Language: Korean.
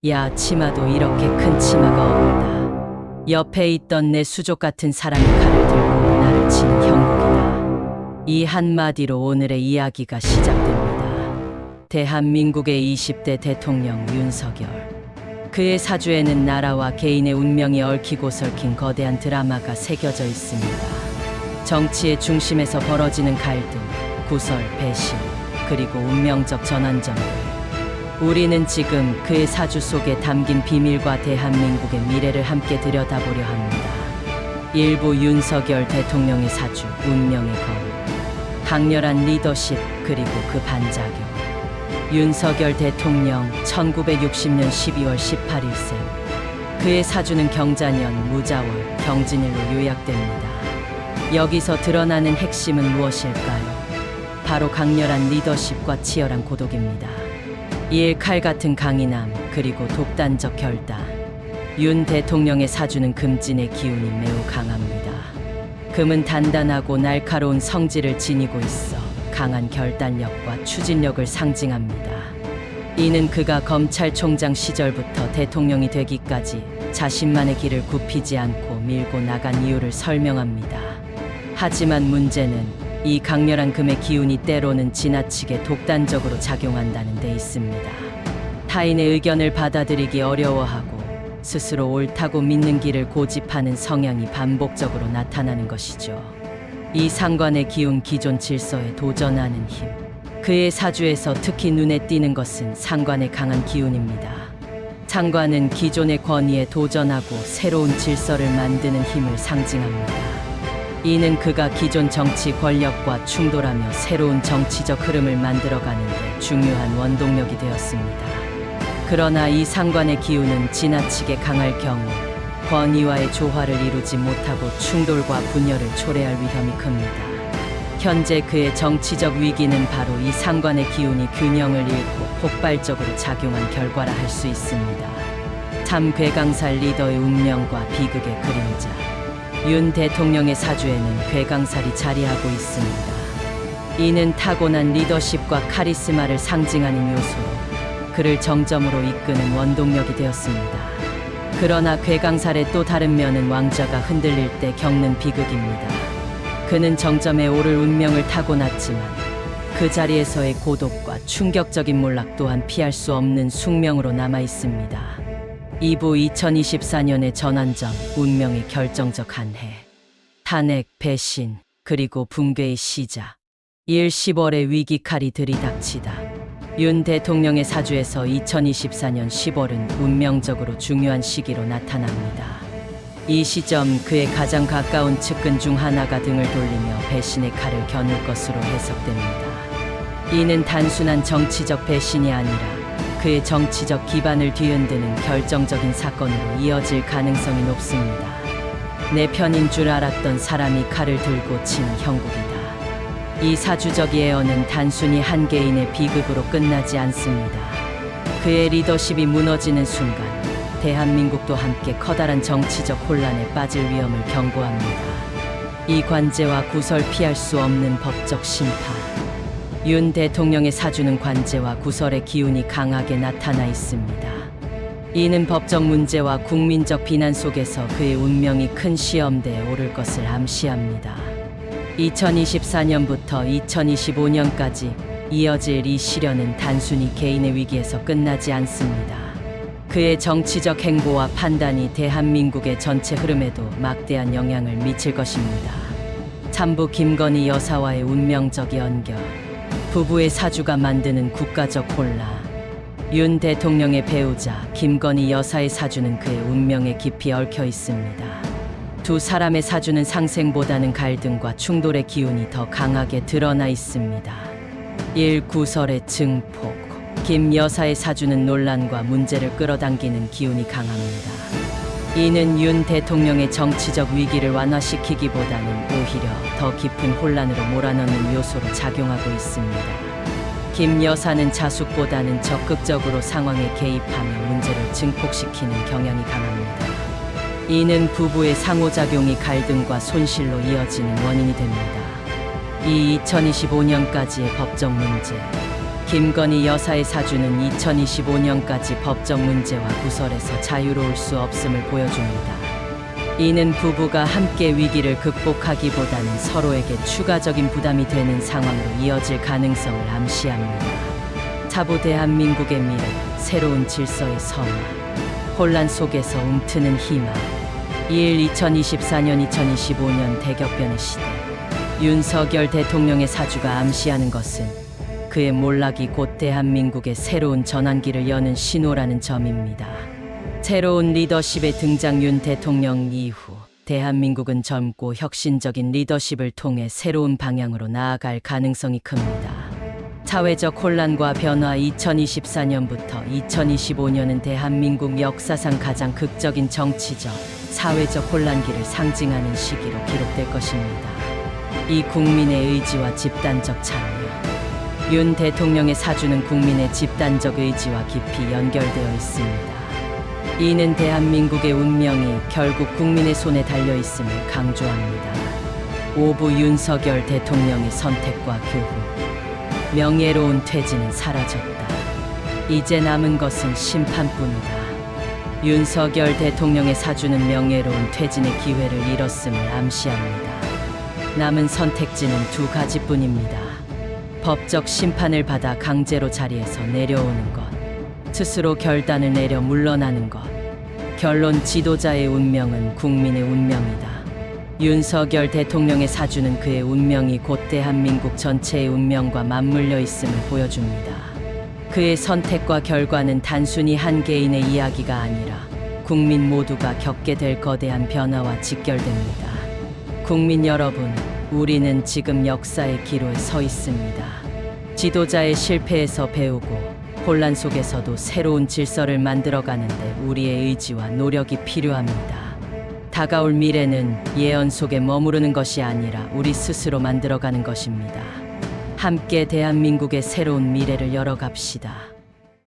야, 치마도 이렇게 큰 치마가 없다. 옆에 있던 내 수족 같은 사람이 칼을 들고 나를 치는 형국이다. 이 한마디로 오늘의 이야기가 시작됩니다. 대한민국의 20대 대통령 윤석열. 그의 사주에는 나라와 개인의 운명이 얽히고 설킨 거대한 드라마가 새겨져 있습니다. 정치의 중심에서 벌어지는 갈등, 구설, 배신, 그리고 운명적 전환점들. 우리는 지금 그의 사주 속에 담긴 비밀과 대한민국의 미래를 함께 들여다보려 합니다. 일부 윤석열 대통령의 사주, 운명의 거울. 강렬한 리더십, 그리고 그 반작용. 윤석열 대통령 1960년 12월 18일생. 그의 사주는 경자년, 무자월, 경진일로 요약됩니다. 여기서 드러나는 핵심은 무엇일까요? 바로 강렬한 리더십과 치열한 고독입니다. 이에 칼 같은 강인함, 그리고 독단적 결단. 윤 대통령의 사주는 금진의 기운이 매우 강합니다. 금은 단단하고 날카로운 성질을 지니고 있어 강한 결단력과 추진력을 상징합니다. 이는 그가 검찰총장 시절부터 대통령이 되기까지 자신만의 길을 굽히지 않고 밀고 나간 이유를 설명합니다. 하지만 문제는 이 강렬한 금의 기운이 때로는 지나치게 독단적으로 작용한다는 데 있습니다. 타인의 의견을 받아들이기 어려워하고 스스로 옳다고 믿는 길을 고집하는 성향이 반복적으로 나타나는 것이죠. 이 상관의 기운, 기존 질서에 도전하는 힘. 그의 사주에서 특히 눈에 띄는 것은 상관의 강한 기운입니다. 상관은 기존의 권위에 도전하고 새로운 질서를 만드는 힘을 상징합니다. 이는 그가 기존 정치 권력과 충돌하며 새로운 정치적 흐름을 만들어가는데 중요한 원동력이 되었습니다. 그러나 이 상관의 기운은 지나치게 강할 경우 권위와의 조화를 이루지 못하고 충돌과 분열을 초래할 위험이 큽니다. 현재 그의 정치적 위기는 바로 이 상관의 기운이 균형을 잃고 폭발적으로 작용한 결과라 할 수 있습니다. 참 괴강살 리더의 운명과 비극의 그림자. 윤 대통령의 사주에는 괴강살이 자리하고 있습니다. 이는 타고난 리더십과 카리스마를 상징하는 요소로 그를 정점으로 이끄는 원동력이 되었습니다. 그러나 괴강살의 또 다른 면은 왕좌가 흔들릴 때 겪는 비극입니다. 그는 정점에 오를 운명을 타고났지만 그 자리에서의 고독과 충격적인 몰락 또한 피할 수 없는 숙명으로 남아 있습니다. 2부 2024년의 전환점, 운명의 결정적 한 해. 탄핵, 배신, 그리고 붕괴의 시작. 10월의 위기 칼이 들이닥치다. 윤 대통령의 사주에서 2024년 10월은 운명적으로 중요한 시기로 나타납니다. 이 시점 그의 가장 가까운 측근 중 하나가 등을 돌리며 배신의 칼을 겨눌 것으로 해석됩니다. 이는 단순한 정치적 배신이 아니라 그의 정치적 기반을 뒤흔드는 결정적인 사건으로 이어질 가능성이 높습니다. 내 편인 줄 알았던 사람이 칼을 들고 치는 형국이다. 이 사주적 예언은 단순히 한 개인의 비극으로 끝나지 않습니다. 그의 리더십이 무너지는 순간 대한민국도 함께 커다란 정치적 혼란에 빠질 위험을 경고합니다. 이 관제와 구설 피할 수 없는 법적 심판. 윤 대통령의 사주는 관제와 구설의 기운이 강하게 나타나 있습니다. 이는 법적 문제와 국민적 비난 속에서 그의 운명이 큰 시험대에 오를 것을 암시합니다. 2024년부터 2025년까지 이어질 이 시련은 단순히 개인의 위기에서 끝나지 않습니다. 그의 정치적 행보와 판단이 대한민국의 전체 흐름에도 막대한 영향을 미칠 것입니다. 참부 김건희 여사와의 운명적 연결. 부부의 사주가 만드는 국가적 혼란. 윤 대통령의 배우자 김건희 여사의 사주는 그의 운명에 깊이 얽혀 있습니다. 두 사람의 사주는 상생보다는 갈등과 충돌의 기운이 더 강하게 드러나 있습니다. 1. 구설의 증폭. 김 여사의 사주는 논란과 문제를 끌어당기는 기운이 강합니다. 이는 윤 대통령의 정치적 위기를 완화시키기보다는 오히려 더 깊은 혼란으로 몰아넣는 요소로 작용하고 있습니다. 김 여사는 자숙보다는 적극적으로 상황에 개입하며 문제를 증폭시키는 경향이 강합니다. 이는 부부의 상호작용이 갈등과 손실로 이어지는 원인이 됩니다. 이 2025년까지의 법적 문제. 김건희 여사의 사주는 2025년까지 법적 문제와 구설에서 자유로울 수 없음을 보여줍니다. 이는 부부가 함께 위기를 극복하기보다는 서로에게 추가적인 부담이 되는 상황으로 이어질 가능성을 암시합니다. 차보 대한민국의 미래, 새로운 질서의 성화, 혼란 속에서 움트는 희망. 2일 2024년 2025년 대격변의 시대. 윤석열 대통령의 사주가 암시하는 것은 그의 몰락이 곧 대한민국의 새로운 전환기를 여는 신호라는 점입니다. 새로운 리더십의 등장. 윤 대통령 이후 대한민국은 젊고 혁신적인 리더십을 통해 새로운 방향으로 나아갈 가능성이 큽니다. 사회적 혼란과 변화. 2024년부터 2025년은 대한민국 역사상 가장 극적인 정치적, 사회적 혼란기를 상징하는 시기로 기록될 것입니다. 이 국민의 의지와 집단적 참여. 윤 대통령의 사주는 국민의 집단적 의지와 깊이 연결되어 있습니다. 이는 대한민국의 운명이 결국 국민의 손에 달려 있음을 강조합니다. 오부 윤석열 대통령의 선택과 교훈. 명예로운 퇴진은 사라졌다. 이제 남은 것은 심판뿐이다. 윤석열 대통령의 사주는 명예로운 퇴진의 기회를 잃었음을 암시합니다. 남은 선택지는 두 가지뿐입니다. 법적 심판을 받아 강제로 자리에서 내려오는 것, 스스로 결단을 내려 물러나는 것. 결론, 지도자의 운명은 국민의 운명이다. 윤석열 대통령의 사주는 그의 운명이 곧 대한민국 전체의 운명과 맞물려 있음을 보여줍니다. 그의 선택과 결과는 단순히 한 개인의 이야기가 아니라 국민 모두가 겪게 될 거대한 변화와 직결됩니다. 국민 여러분, 우리는 지금 역사의 기로에 서 있습니다. 지도자의 실패에서 배우고 혼란 속에서도 새로운 질서를 만들어가는데 우리의 의지와 노력이 필요합니다. 다가올 미래는 예언 속에 머무르는 것이 아니라 우리 스스로 만들어가는 것입니다. 함께 대한민국의 새로운 미래를 열어갑시다.